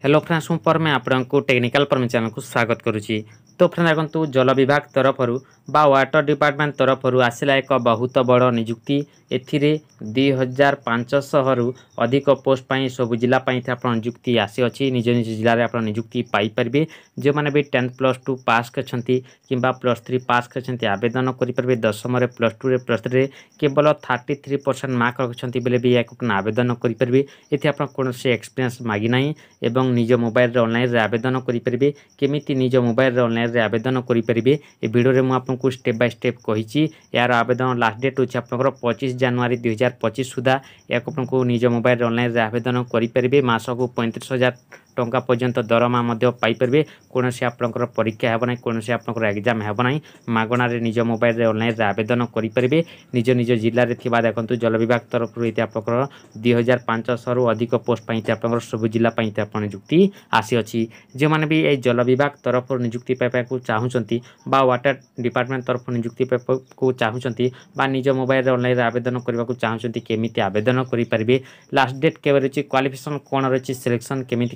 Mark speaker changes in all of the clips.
Speaker 1: Hello friends ମୁଁ ପରମେ ଆପଣଙ୍କୁ technical ପରମେ ଚ୍ୟାନେଲକୁ ସ୍ୱାଗତ କରୁଛି। तो फ्रेंड देखु जल विभाग तरफ बा वाटर डिपार्टमेंट तरफ आसला एक बहुत बड़ निजुक्ति एथिरे 2500 रु अधिक पोस्ट पाई सब जिला आप निजुक्ति आसी अच्छी निज निज जिले में आप निजुक्ति पाइपर जो मैंने भी 10+2 पास करछंती किंबा +3 पास करछंती आवेदन करेंगे 10th +2 +3 केवल 33% मार्क रखिंट बेले भी आवेदन करेंगे ये आप कौन एक्सपीरियंस मागी ना एवं निज मोबाइल ऑनलाइन आवेदन करेंगे केमी निज मोबाइल ऑनलाइन आवेदन करेंगे ये वीडियो में आपको स्टेप बाय स्टेप कही यार आवेदन लास्ट डेट होची आपनकर 25 जनवरी 2025 सुधा या आपको निज मोबाइल ऑनलाइन आवेदन करेंगे मासक 35,000 टंका पर्यंत दरमा पाइपर कौन से आपंकर परीक्षा हेब ना कौन से आपंकर एग्जाम हेब ना मागणार निज मोबाइल ऑनलाइन आवेदन करेंगे निज निज जिले में देखो जल विभाग तरफ आपंकर 2500 रु अधिक पोस्ट पाई आपंकर सब जिला आप निजुक्ति आसी अच्छी जो मैंने भी ये जल विभाग तरफ निजुक्ति पाइबा चाहूँगी वाटर डिपार्टमेंट तरफ निजुक्ति को चाहूँगी निज मोबाइल ऑनलाइन आवेदन करने को चाहूँगी केमी आवेदन करेंगे लास्ट डेट के रही क्वालिफिकेशन कौन रही सिलेक्शन केमी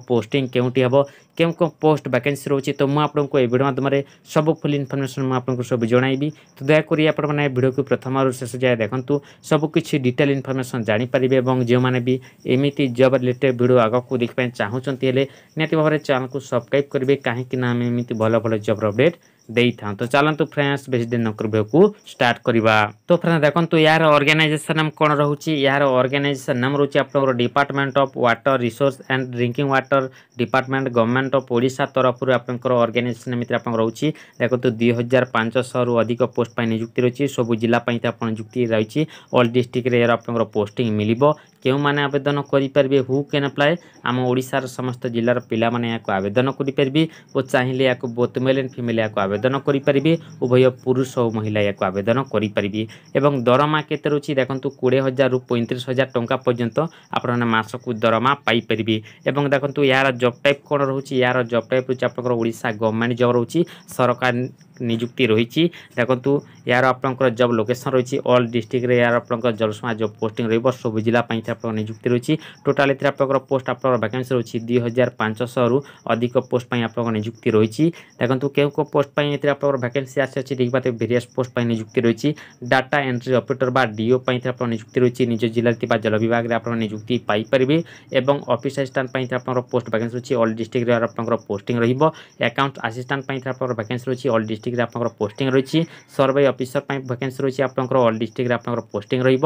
Speaker 1: पोस्टिंग केउटी हम केउ कौ पोस्ट वैकेंसी रोचे तो मुझे आपको ये वीडियो माध्यम सब फुल इनफॉरमेशन मुझे सब जनइबी तो दयाकोरी आपने वीडियो को प्रथम शेष जाए देखूँ सबकि डिटेल इनफॉरमेशन जानीपारे और जो मैंने भी एमती जब रिलेटेड वीडियो आग को देखा चाहूँगी निहत भाव में चैनल को सब्सक्राइब करेंगे कहीं आम एमती भल भल जब अपडेट दे था तो चलतु फ्रेंड्स बेस दिन नकर वीडियो को स्टार्ट करवा तो फ्रेंड्स देखो यार ऑर्गेनाइजेशन नाम कौन रोचे यार ऑर्गेनाइजेशन नाम रोचे आप department of water resource and drinking water department government of Odisha तरफ आपंकर ऑर्गेनाइजेशन एमती आप रोचे देखो 2500 रु अधिक पोस्ट पाई निजुक्ति रही सब जिला आप निजुक्ति रही ऑल डिस्ट्रिक्ट आप पोस्टिंग मिल क्यों माने आवेदन करेंगे हु कैन अप्लाई आम ओडिशार समस्त जिलार पिला माने याको आवेदन करेंगे और चाहिए या बोथ मेल एंड फीमेल या आवेदन करेंगे उभय पुरुष और महिला या आवेदन करेंगे एवं दरमा केते रुचि देखो 20,000 रु 35,000 टंका पर्यंत आपने मासक दरमा पाइपर एवं देखो यार जॉब टाइप कौन रोचे यार जॉब टाइप रोचे आप ओडिशा गवर्नमेंट जॉब रोचे सरकार निजुक्ति रही देखो यार आपंकर जब लोकेशन रही ऑल डिस्ट्रिक्ट यार आपंकर जलसमा जब पोस्टिंग रही सब जिला आप निजुक्ति रही टोटाल आपंकर पोस्ट आप वैकेंसी रही 2500 रु अधिक पोस्ट पाई आप निजुक्ति रही देखो क्यों पोस्ट पाई आप वैकेंसी आसी अच्छी ठीक बात वेरियस पोस्ट पाई निजुक्ति रही डाटा एंट्री ऑपरेटर बा डीओ पाई आप निजुक्ति रही निज जिले जल विभाग में आप निजुक्ति पाइपर और ऑफिस असिस्टेंट आप पोस्ट वैकेंसी रही ऑल डिस्ट्रिक्ट आप पोस्टिंग रकाउंट असिस्टेंट आप वैकेंसी रही ऑल डिस्ट्रिक्ट आप पोस्टिंग रही सर्वे ऑफिसर वैकेंसी रही आप ऑल डिस्ट्रिक्ट आप पोस्टिंग रही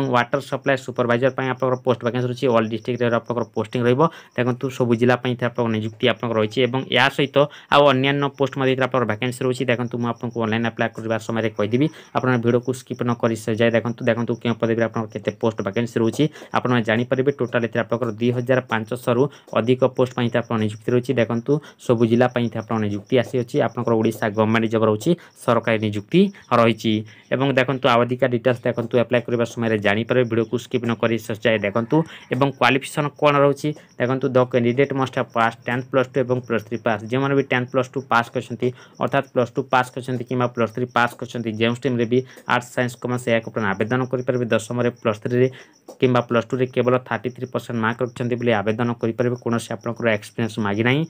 Speaker 1: वाटर सप्लाई सुपरवाइजर आप पोस्ट वैकेंसी रही ऑल डिस्ट्रिक्ट आप पोस्टिंग देखो सब जिला आप निजुक्ति आप रही या सहित अन्य पोस्ट आप वैकेंसी रही देखो मुझे आपको ऑनलाइन अप्लाई करने समय कहीदेवी अपना वीडियो को स्किप न कर जाए देखो क्यों पदवी आपते पोस्ट वैकेंसी रही आपने जानीपारे टोटाल आप 2500 रु अधिक पोस्ट पाई आप निजुक्ति रही देखो सब जिला आप निजुक्ति आसी अच्छी आप ओडिशा गवर्नमेंट जब रही सरकारी निजुक्ति रही देखो आवधिका डिटेल्स देखो अप्लाई करने समय जानीपारे वीडियो को स्किप न कर जाए देखो क्वालिफिकेशन कौन रही देखो the candidate must have pass 10+2 और +3 पास जो मैंने भी 10+2 पास करछंती अर्थात +2 पास करछंती किंबा +3 पास करछंती जो स्ट्रीम रे भी आर्ट्स साइंस कॉमर्स या आवेदन करेंगे 10th +3 किंबा +2 रे केवल 33% मार्क रखिंट बोली आवेदन करेंगे कौन से आपंकर एक्सपीरियंस मागी ना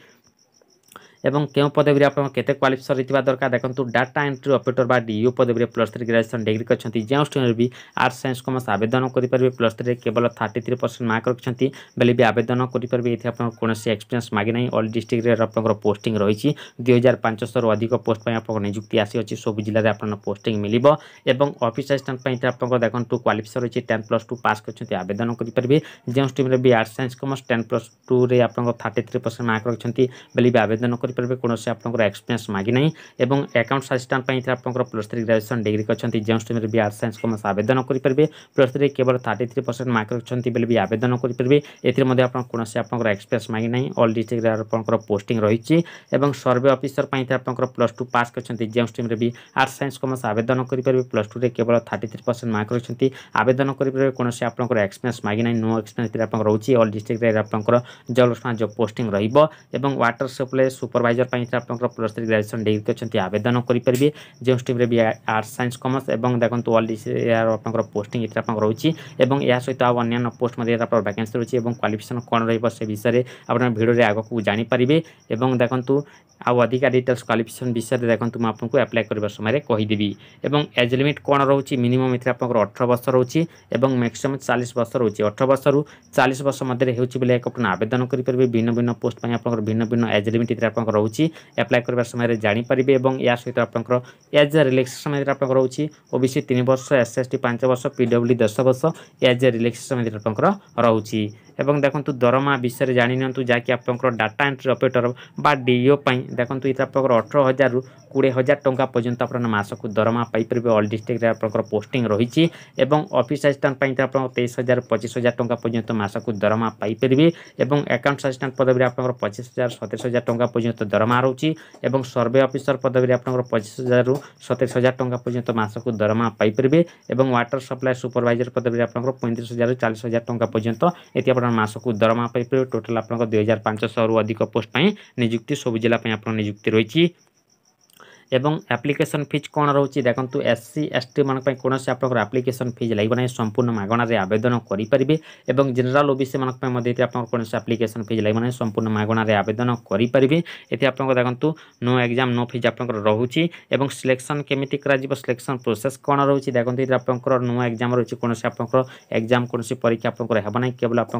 Speaker 1: एवं क्यों पदवी आप क्वालिफिकेशन रही दरकार देखो डाटा एंट्री ऑपरेटर बा डीओ पदवी +3 ग्रेजुएशन डिग्री करछंती जो स्टूडेंट भी आर्ट्स साइंस कॉमर्स आवेदन करेंगे +3 केवल 33% मार्क रखिंट बेले भी आवेदन करेंगे ये कौन एक्सपीरियंस मागे ना ऑल डिस्ट्रिक्ट आप पोस्टिंग रही 2500 रु अधिक पोस्ट पर आप निजुक्ति आसी अच्छी सब जिले में आप पोस्टिंग मिल ऑफिस असिस्टेंट आप देखो क्वालिफिकेशन रही 10+2 पास कर आवेदन करेंगे जो स्ट्रीम भी आर्ट्स साइंस कॉमर्स 10+2 रे आप 33% मार्क रखिंट बेले भी आवेदन करेंगे कौन से आपंकर एक्सपीरियंस मागी ना अकाउंट्स असिस्टेंट आप +3 ग्रेजुएशन डिग्री करछंती जो स्ट्रीम भी आर्ट्स साइंस कॉमर्स आवेदन करेंगे +3 केवल 33% मार्क रखिंट बेले भी आवेदन करेंगे एमध्ये आप कौन से आपंकर एक्सपीरियंस मागी ना ऑल डिस्ट्रिक्ट आपंकर पोस्टिंग रही सर्वे ऑफिसर आप +2 पास करछंती जो स्ट्रीम भी आर्ट्स साइंस कॉमर्स आवेदन करेंगे +2 रे केवल 33% मार्क रखिंट आवेदन करेंगे कौन से आपंकर एक्सपीरियंस मागी ना नो एक्सपीरियंस आप रही ऑल डिस्ट्रिक्ट आपंकर जल जो पोस्टिंग रही वाटर सप्लाई सुपरवाइजर आपंकर प्लस 3 ग्रेजुएशन डिग्री अच्छी आवेदन करेंगे जो स्ट्रीम भी आर्ट्स साइंस कॉमर्स और देखो ऑल यार आपंकर पोस्टिंग ये रोचे और यह सहित अन्य पोस्ट वैकेंसी रही है क्वालिफिकेशन कौन रही विषय आप भिडियो आगे जानीपारे और देखो आउ अधिका डिटेल्स क्वालिफिकेशन विषय में देखो मुझे आपको एप्लाय करने समय कहीदेवी और एज लिमिट कौन रोचे मिनिमम ये 18 वर्ष रोचे और मैक्सिमम 40 वर्ष रोचे 18 वर्ष रु 40 वर्ष मध्य होने आवेदन करेंगे भिन्न भिन्न पोस्ट आप भिन्न भिन्न एज लिमिट रोचे एप्लाय करने समय जानीपारे और या सहित आप एज रिलैक्सेशन रोचे ओबीसी 3 वर्ष SST 5 वर्ष PWD 10 वर्ष एज रिलैक्सेशन रोचे एवं देखो दरमा विषय जानी जहाँकि आप डाटा एंट्री ऑपरेटर बा DO देखो ये आप 18,000 रु 20,000 टंका पर्यंत आप मासक दरमा पाइपर ऑल डिस्ट्रिक्ट आप पोस्टिंग रही ऑफिस असिस्टेंट आप 23,000 25,000 टंका पर्यंत मासक दरमा पाइपर और अकाउंट असिस्टेंट पदवी आप 25,000 27,000 टंका पर्यंत दरमा रोचे और सर्वे ऑफिसर पदवी आप 25,000 रु 27,000 टंका पर्यंत मासक दरमा पाइपर और वाटर सप्लाई सुपरवाइजर पदवी आप 35,000 रु 40,000 टंका पर्यंत ये मासक दरमा पाइपर टोटाल आप 2,500 रु अधिक पोस्ट निजुक्ति सब जिला आप निजुक्ति रही एवं एप्लिकेशन फीज कौन रोचे देखो SC ST मान कौन आप एप्लिकेशन फीज लगे संपूर्ण मागणार आवेदन करेंगे और जनरल OBC मान कौन एप्लिकेशन फीज लगे संपूर्ण मागणार आवेदन करेंगे ये आप देखो नो एग्जाम नो फीज आप रोचे और सिलेक्शन केमी सिलेक्शन प्रोसेस कौन रोचे देखो ये आप नो एग्जाम रोचे कौन आप एग्जाम कौन परीक्षा आपको ना केवल आप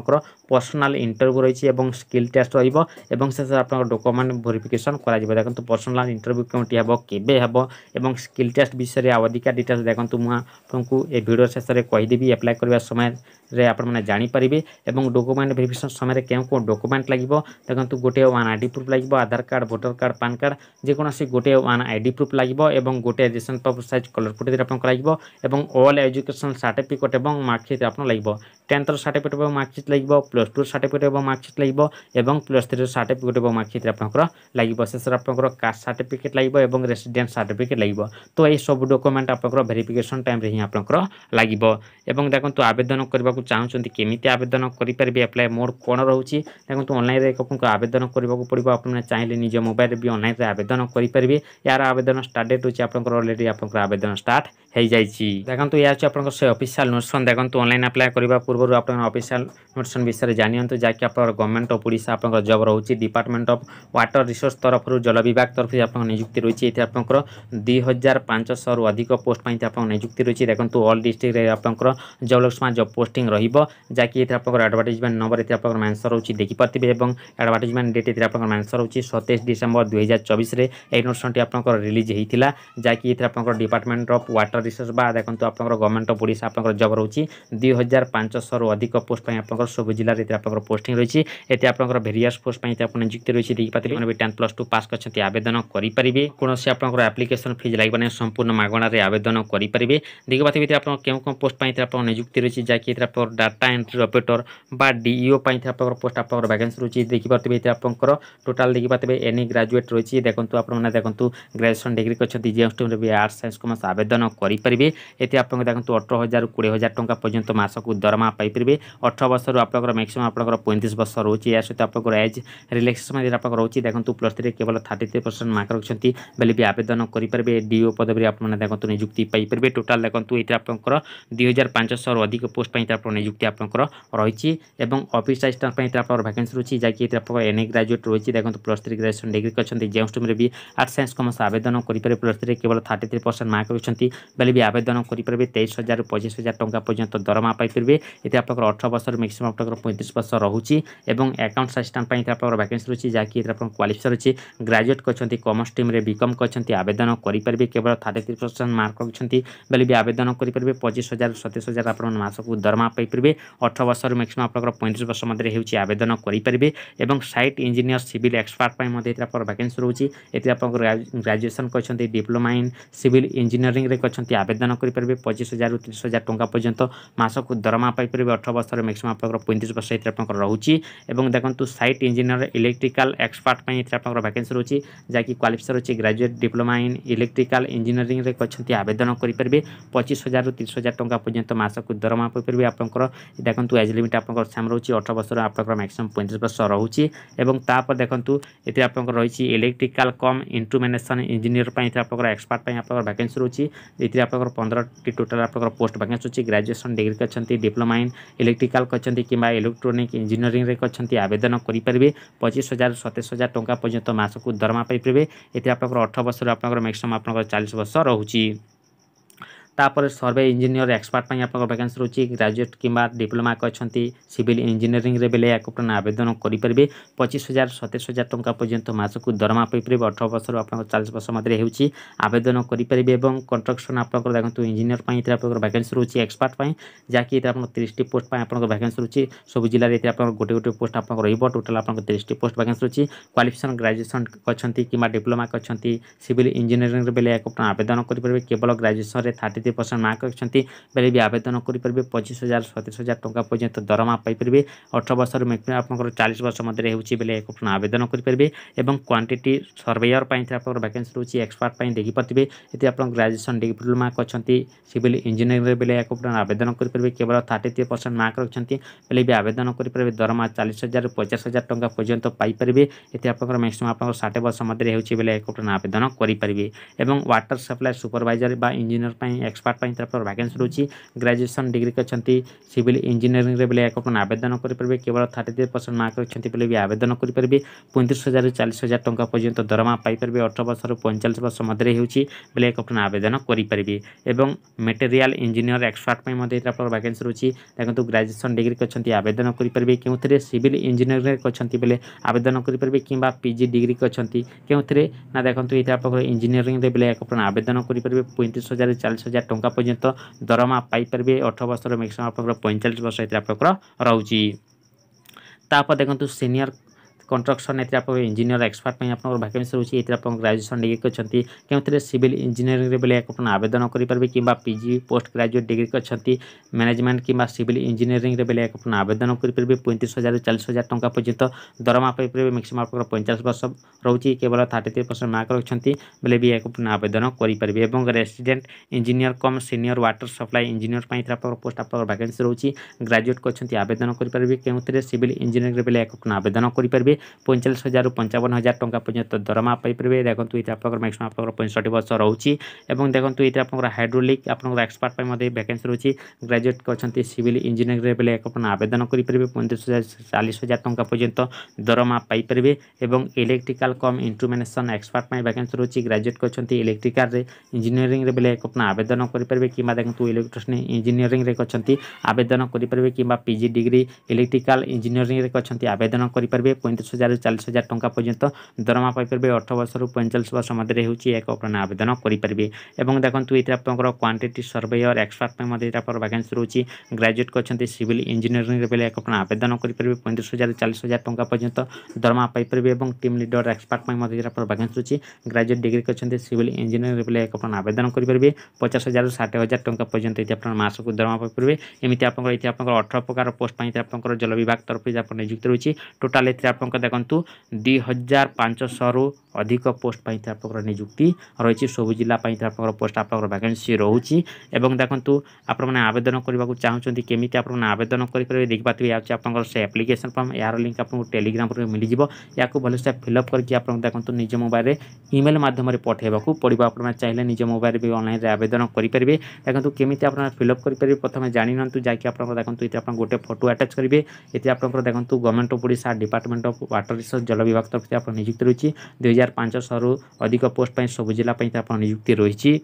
Speaker 1: पर्सनाल इंटरव्यू रही है स्किल टेस्ट रही आप डॉक्यूमेंट वेरिफिकेशन कर देखो पर्सनाल इंटरव्यू कौटी हे केबे हेबो एवं स्किल टेस्ट विषय अधिका डिटेल्स देखो मुझे आपको ये वीडियो शेष में कहीदेवी एप्लाय करने समय आपने जानीपारे और डॉक्यूमेंट वेरिफिकेशन समय क्यों डॉक्यूमेंट लगे देखो गोटे वन ID प्रूफ लगे Aadhaar card voter card PAN card जेकोसी गोटे वन ID प्रूफ लगे और गोटे ration paper size colour photo आपको लगे और ऑल एजुकेशन सर्टिफिकेट और मार्कशीट आप लगे 10th सर्टिफिकेट और मार्कशीट लगे +2 सर्टिफिकेट और मार्कशीट लगे और +3 सर्टिफिकेट और मार्कशीट आप लगे शेष आप कास्ट सर्टिफिकेट लगे और रेसिडेंट सर्टिफिकेट लगे तो ये सब डॉक्यूमेंट आप वेरिफिकेशन टाइम रे ही आप लगे और देखो आवेदन करने को चाहते केमी आवेदन करेंगे एप्लाय मोड कौन रोचे देखो ऑनलाइन आपको आवेदन करने पड़ो आपने चाहिए निज मोबाइल भी ऑनलाइन आवेदन करेंगे यार आवेदन स्टार्ट डेट होची आपन ऑलरेडी आपन आवेदन स्टार्ट हो जाइए देखो यह आपन से ऑफिशियल नोटिफिकेशन देखो ऑनलाइन अप्लाई करने पूर्व आप ऑफिशियल नोटिफिकेशन विषय जानी जहाँकि आप गवर्नमेंट ऑफ ओडिशा आप जॉब रोचे डिपार्टमेंट ऑफ वाटर रिसोर्स तरफ जल विभाग तरफ आप निजुक्ति रही है आपंकर 2,500 रु अधिक पोस्ट आप निजुक्ति रही है देखो ऑल डिस्ट्रिक्ट आपंकर जबलक्ष्मा जब पोस्टिंग रही आप एडवर्टाइजमेंट नंबर ये आप मेंशन रोचे देखिपारे और एडवर्टाइजमेंट डेट ये आप मेंशन रोचे 27 डिसेम्बर 2024 में यह नोटिफिकेशन आप रिलीज होता जहाँकि ये आप डिपार्टमेंट ऑफ वाटर रिसोर्स देखो आप गवर्नमेंट ऑफ ओडिशा आप जॉब रोचे 2,500 रु अधिक पोस्ट आप सब जिले में आप पोस्टिंग रही है आप भेरियस पोस्ट आप निजुक्ति रही देखिपारे 10+2 पास कर आवेदन करेंगे कौन आप एप्लिकेशन फीज लगे संपूर्ण मागणार आवेदन करेंगे देखिए आप क्यों कौन पोस्ट आप निजुक्ति रही जहाँकि आप डाटा एंट्री ऑपरेटर बा DO आप पोस्ट आप वैकेंसी रही देखिपारे आपंकर टोटाल देखिपारे एनी ग्रेजुएट रही देखो आपने देखो ग्रेजुएशन डिग्री अच्छी जो स्ट्रीम भी आर्ट्स साइंस कॉमर्स आवेदन करेंगे ये आप देखो 18,000 रु 20,000 टंका पर्यंत मासक दरमा पाइपर 18 वर्ष रु आप मैक्सिमम आप 35 वर्ष रोचे या सहित आप एज रिलैक्सेशन आप रोचे देखो +3 केवल 33% मार्क रखिंट बेले भी आवेदन करेंगे DO पदवी आपने देखो निजुक्ति पाइपर टोटाल देखो ये आपंकर 2,500 रु अधिक पोस्ट आप निजुक्ति आपंकर रही और ऑफिस असिस्टेंट आप वैकेंसी रही जहाँकि आप एनी ग्रेजुएट रही देखो +3 ग्रेजुएशन डिग्री अच्छी जो स्ट्रीम भी आर्ट्स साइंस कॉमर्स आवेदन करेंगे +3 केवल 33% मार्क रखिंट बेले भी आवेदन करेंगे 23,000 रु 25,000 टंका पर्यंत दरमा पाइपर ये आप 18 वर्ष मैक्सिमम आप 35 वर्ष रोचे और अकाउंट असिस्टेंट आप वैकेंसी रही जहाँकि क्वालिफिकेशन रही ग्रेजुएट अच्छी कॉमर्स टीम बीकॉम अच्छी आवेदन करेंगे केवल 33% मार्क रखिंट बेले भी आवेदन करेंगे 25,000 27,000 आप मासक दरमा पाइपर 18 वर्ष मैक्सिमम आप 35 वर्ष मध्य हो आवेदन करेंगे और साइट इंजीनियर सिविल एक्सपर्ट आप वैकेंसी रोचे ये आप ग्रेजुएशन अच्छी डिप्लोमा इन सिविल इंजीनियरिंग अच्छी आवेदन करेंगे 25,000 रु 30,000 टंका पर्यंत मासक दरमा पाइपर 18 वर्ष मैक्सिमम आप 35 वर्ष आप रोचे और देखो साइट इंजीनियर इलेक्ट्रिकल एक्सपर्ट आप वैकेंसी रोचे जहाँकि क्वालिफिकेशन रही graduate diploma in electrical engineering अच्छी आवेदन करेंगे 25,000 रु 30,000 टंका पर्यंत मासक दरमा पाइपर आप आपंकर देखो एज लिमिट आपंकर सेम रोचे 18 वर्ष आपंकर मैक्सिमम 35 वर्ष रोचे और तापर देखो ये आपंकर रही इलेक्ट्रिकल कम इंस्ट्रूमेंटेशन इंजीनियर आपंकर एक्सपर्ट आप वैकेंसी रोचे ये आपंकर 15 टोटाल आपंकर पोस्ट वैकेंसी अच्छी ग्रेजुएशन डिग्री अच्छी डिप्लोमा इन इलेक्ट्रिकल अच्छी कि इलेक्ट्रोनिक इंजीनियरिंग अच्छी आवेदन करेंगे 25,000 27,000 टंका पर्यंत मासक दरमा पाइपर ये आपंकर 18 वर्ष आपंकर मैक्सिमम आपंकर 40 वर्ष रोचे तापर सर्वे इंजीनियर एक्सपर्ट आप वैकेंसी रोचे ग्रेजुएट कि डिप्लोमा अच्छा सिविल इंजीनियरिंग रे बेले आपन आवेदन करेंगे 25,000 27,000 टंका पर्यंत मासक दरमा पाइपर 18 वर्ष आप 40 वर्ष मध्य हो आवेदन करेंगे कंस्ट्रक्शन आप देखो इंजीनियर आप वैकेंसी रोचे एक्सपर्ट जहाँकि 30 पोस्ट आप वैकेंसी रोचे सब जिले में आप गोटे गोटे पोस्ट आप टोटाल आप 30 पोस्ट वैकेंसी रोचे क्वालिफिकेशन ग्रेजुएशन अच्छा कि डिप्लोमा अच्छा सिविल इंजीनियरिंग बेले आप आवेदन करेंगे केवल ग्रेजुएशन 33% मार्क रखते बेले भी आवेदन करेंगे 25,000 27,000 टंका पर्यंत दरमा पाइपर 18 वर्ष आप 40 वर्ष मध्य होले आवेदन करेंगे और क्वांटिटी सर्वेयर आप वैकेंसी रोचे एक्सपर्ट देखिपे ये आप ग्रेजुएशन डिप्लोमा अच्छा सिविल इंजीनियरिंग बेले आप आवेदन करेंगे केवल 33% मार्क रखते बेले भी आवेदन करेंगे दरमा 40,000 50,000 टंका पर्यंत पाइपर ये आप मैक्सिमम आप 60 वर्ष मध्य होले आवेदन करेंगे और water supply supervisor engineer expert आप वैकेंसी रोचे ग्रेजुएशन डिग्री अच्छा सिविल इंजीनियरिंग बेले आप आवेदन करेंगे केवल 33% मार्क रखते बेले भी आवेदन करेंगे 35,000 40,000 टंका पर्यंत दरमा पाइपर 18 वर्ष 45 वर्ष मध्य होले आप आवेदन करेंगे और मटेरियल इंजीनियर एक्सपर्ट आप वैकेंसी रोचे देखो ग्रेजुएशन डिग्री अच्छा आवेदन करेंगे क्यों सिविल इंजीनियरिंग अच्छा बेले आवेदन करेंगे कि पीजी डिग्री अच्छा क्यों ना देखो ये आप इंजीनियरिंग बेले आप आवेदन करेंगे 35,000 40,000 टंका पर्यंत दरमा पाइपर 18 वर्ष मैक्सिमम आप 45 वर्ष आप रोचे तापर देखो सीनियर कंस्ट्रक्शन आप इंजीनियर एक्सपर्ट आप वैकेंसी रोचे ये आप ग्रेजुएशन डिग्री अच्छा क्यों सिविल इंजीनियरिंग बेले आप आवेदन करेंगे कि पीजी पोस्ट ग्रेजुएट डिग्री अच्छा मैनेजमेंट कि सिविल इंजीनियरिंग बेले आप आवेदन करेंगे 35,000 40,000 टंका पर्यंत दरमा पाइपर मैक्सिमम आप 50 वर्ष रोचे केवल 33% मार्क रखते बेले भी आप आवेदन करेंगे और रेसिडेंट इंजीनियर कम सीनियर वाटर सप्लाई इंजीनियर आप पोस्ट आप वैकेंसी रोचे ग्रेजुएट को अच्छा आवेदन करेंगे क्यों सिविल इंजीनियरिंग बेले आप आवेदन करेंगे 45,000 55,000 टंका पर्यंत दरमा पाइपर देखो ये आप मैक्सिमम आप 65 वर्ष रोचे और देखो ये आप हाइड्रोलिक आप एक्सपर्ट वैकेंसी रोचे ग्रेजुएट को अच्छा सिविल इंजीनियरिंग बेले आप आवेदन करेंगे 35,000 40,000 टंका पर्यंत दरमा पाइपर और इलेक्ट्रिकल कम इंस्ट्रूमेंटेशन एक्सपर्ट वैकेंसी रोचे ग्रेजुएट को अच्छा इलेक्ट्रिकल इंजीनियरिंग बेले आप आवेदन करेंगे कि देखो इलेक्ट्रिशियन इंजीनियरिंग अच्छा आवेदन करेंगे कि पीजी डिग्री इलेक्ट्रिकल इंजीनियरिंग अच्छा आवेदन करेंगे 35,000 40,000 टंका पर्यंत दरमा पाइपर 18 वर्ष 45 वर्ष मध्य होकर आवेदन करेंगे और देखो ये आप क्वांटिटी सर्वेयर एक्सपर्ट आप वैकेंसी रोचे ग्रेजुएट को अच्छा सिविल इंजीनियरिंग बेले आप आवेदन करेंगे 35,000 40,000 टंका पर्यंत दरमा पाइपर और टीम लीडर एक्सपर्ट आप वैकेंसी रोचे ग्रेजुएट डिग्री अच्छा सिविल इंजीनियरिंग बेले आप आवेदन करेंगे 50,000 60,000 टंका पर्यंत ये मासक दरमा पाइपर एमती आप 18 प्रकार पोस्ट आप जल विभाग तरफ नियुक्त रही टोटाल देखो 2,500 रु अधिक पोस्ट आप नियुक्ति रही सब जिला पोस्ट आप वैकेंसी रोचे और देखो आप आवेदन करने को चाहते केमी आप आवेदन करेंगे देखिए आप से एप्लिकेशन फॉर्म यार लिंक आपको टेलीग्राम पर मिल जाए या भलसे फिलअप करके आप देखो निज मोबाइल ईमेल मध्यम पठेबा पड़ो आप चाहिए निज मोबाइल भी ऑनलाइन आवेदन करेंगे देखो केमी आप फिलअप करेंगे प्रथम जानी जहाँकि आप देखो ये आप गोटे फोटो अटैच करेंगे ये आप देखो government of Odisha department of water resource जल विभाग तरफ आप नियुक्त रही 2,500 रु अधिक पोस्ट सब जिला आप नियुक्ति रही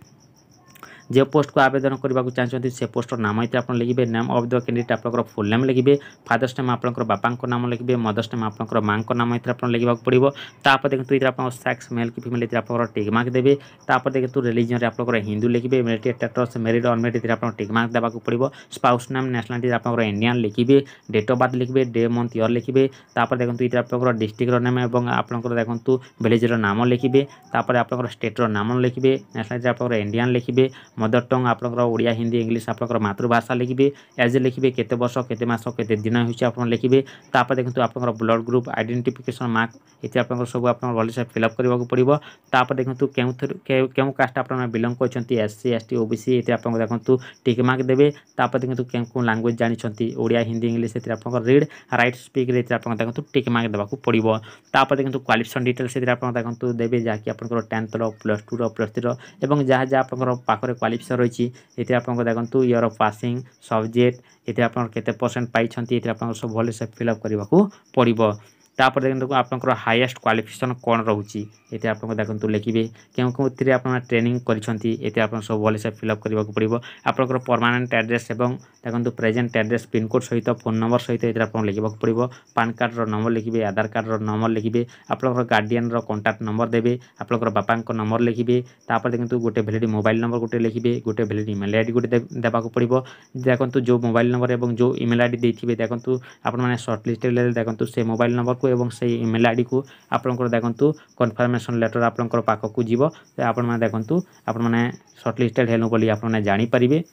Speaker 1: जो पोस्ट को आवेदन करने को चाहते से पोस्टर नाम ये आप लिखे नेम ऑफ द कैंडिडेट आप फुल नेम लिखे फादर्स नेम आप बापा नाम लिखे मदर्स नेम आप माँ नाम ये आप लिखा पड़ो तापर देखो ये आप सेक्स मेल कि फीमेल ये आप टिक मार्क देवे तापर देखो रिलीजन आप हिंदू लिखे मेरिट स्टेटस मेरिट अनमेरिट आप टिक मार्क देवाक पड़ो स्पाउस नेम नेशनलिटी आप इंडियन लिखे डेट ऑफ बर्थ लिखे डे मंथ ईयर लिखे तापर देखो ये आप डिस्ट्रिक्टर नेम और आप देखो विलेजर नाम लिखे तापर आप स्टेटर नाम लिखे नेशनलिटी आप इंडियन लिखे मदर टंग आपनकर ओडिया हिंदी इंग्लिश आपनकर मातृभाषा लिखिबे एज लिखिबे केते वर्ष केते मास केते दिन होइछ आपन लिखिबे तापर देखंतु आपनकर ब्लड ग्रुप आइडेंटिफिकेशन मार्क इति आपनकर सब आपन भल से फिलअप करबा को पड़िबो तापर देखंतु केउ कास्ट आपन बिलोंग करछंती एससी एसटी ओबीसी इति आपन देखंतु टिक मार्क देबे तापर देखंतु केउ लैंग्वेज जानि छंती ओडिया हिंदी इंग्लिश इति आपन रीड राइट स्पीक रे इति आपन देखंतु टिक मार्क देबा को पड़िबो तापर देखंतु क्वालिफिकेशन डिटेल्स इति आपन देखंतु देबे जाकि आपनकर 10th रो प्लस 2 रो प्लस 3 रो एवं जहाँ जहाँ आपनकर पाखरे क्वालिफिकेशन रहिछि इति आपन देखंतु ईयर ऑफ पासिंग सब्जेक्ट इति आपन केते परसेंट पाई छंती इति आपन सब भले से फिलअप करबा को पड़िबो तापर देखंतु आपनकर हाईएस्ट क्वालिफिकेशन कोन रहउछि एते आपन देखंतु लिखिबे केउ आपन ट्रेनिंग करिसंती एते आपन सब भले से फिलअप करबा को पड़िबो आपनकर परमानेंट एड्रेस एवं देखंतु प्रेजेंट एड्रेस पिन कोड सहित फोन नंबर सहित एते आपन लिखबा को पड़िबो पैन कार्ड रो नंबर लिखिबे आधार कार्ड रो नंबर लिखिबे आपनकर गार्डियन रो कांटेक्ट नंबर देबे आपनकर बापा को नंबर लिखिबे तापर देखंतु गोटे वैलिड मोबाइल नंबर गोटे लिखिबे गोटे वैलिड ईमेल आईडी गोटे देबा को पड़िबो देखंतु जो मोबाइल नंबर एवं जो ईमेल आईडी देथिबे देखंतु आपन माने शॉर्ट लिस्ट ले देखंतु से मोबाइल नंबर को एवं से ईमेल आईडी को आपनकर देखंतु कन्फर्मेशन लेटर आपनकर पाक को जीवो आपन माने देखंतु आपन माने शॉर्ट लिस्टेड हेलु बोली आपन माने जानि परिबे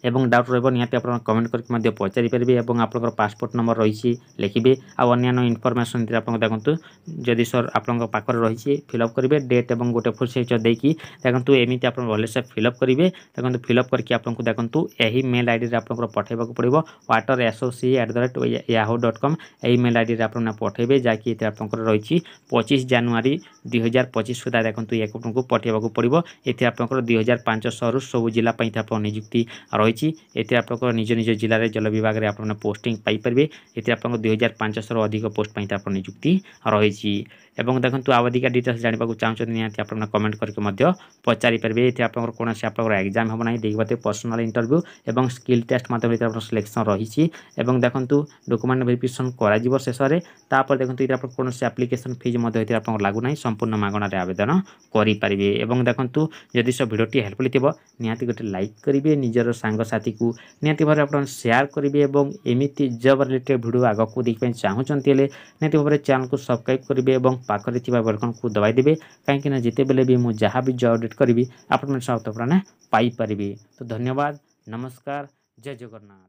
Speaker 1: एवं डाउट रहबो निहाती आपन कमेंट करके मध्य पचारि परिबे एवं आपनकर पासपोर्ट नंबर रहिछि लिखिबे आ अन्यान्य इनफॉरमेशन जे आपन देखंतु जदि सर आपन पाकर रहिछि फिलअप करिवे डेट एवं गोटे फुल सिग्नेचर देकी देखंतु एमिति आपन भले से फिलअप करिवे देखंतु फिलअप करके आपन को देखंतु एही मेल आईडी रे आपन पठेबा को पड़िबो watersoc@yahoo.com एही मेल आईडी रे आपन पठेबे जाकी एते आपन रहिछि 25 जनवरी 2025 सुधा देखंतु एक आपन को पठेबा को पड़िबो एते आपन 2500 रु सब जिला पई आपन नियुक्ति रही एते आपन निज निज जिले में जल विभाग में आपन पोस्टिंग पाई परिबे एते आपन 2500 रु अधिक पोस्ट पई आपन नियुक्ति रही एवं देखंतु आवधिका डिटेल्स जानिबा को चाहछन निहाती आपन कमेंट करके मध्य पचारि परिबे एते आपन कोनोसी आपन एग्जाम हो नै देखबते पर्सनल इंटरव्यू एवं स्किल टेस्ट माध्यम रे आपन सिलेक्शन रही एवं देखंतु डॉक्यूमेंट वेरिफिकेशन करा जिवो शेष रे तापर देखंतु इते आपन कोनोसी एप्लीकेशन फीस मध्य एते आपन लागू नै संपूर्ण मागणा रे आवेदन करि परिबे एवं देखंतु जदि सब वीडियोटी हेल्पफुल थिबो निहाती गोटे लाइक करिवे निजर सांग साथी को निहाती भाव आपन शेयर करिवे एवं एमिति जॉब रिलेटेड वीडियो आगो को देखि चाहूचंती ले निहाती भाव चैनल को सब्सक्राइब करिवे एवं पाखरे थिबा बेल आइकन को दबाई देबे काहेकि ना जिते बेले भी मु जहां भी जॉब अपडेट करिवि आपन मन सब पाई परिबे तो धन्यवाद नमस्कार जय जगन्नाथ।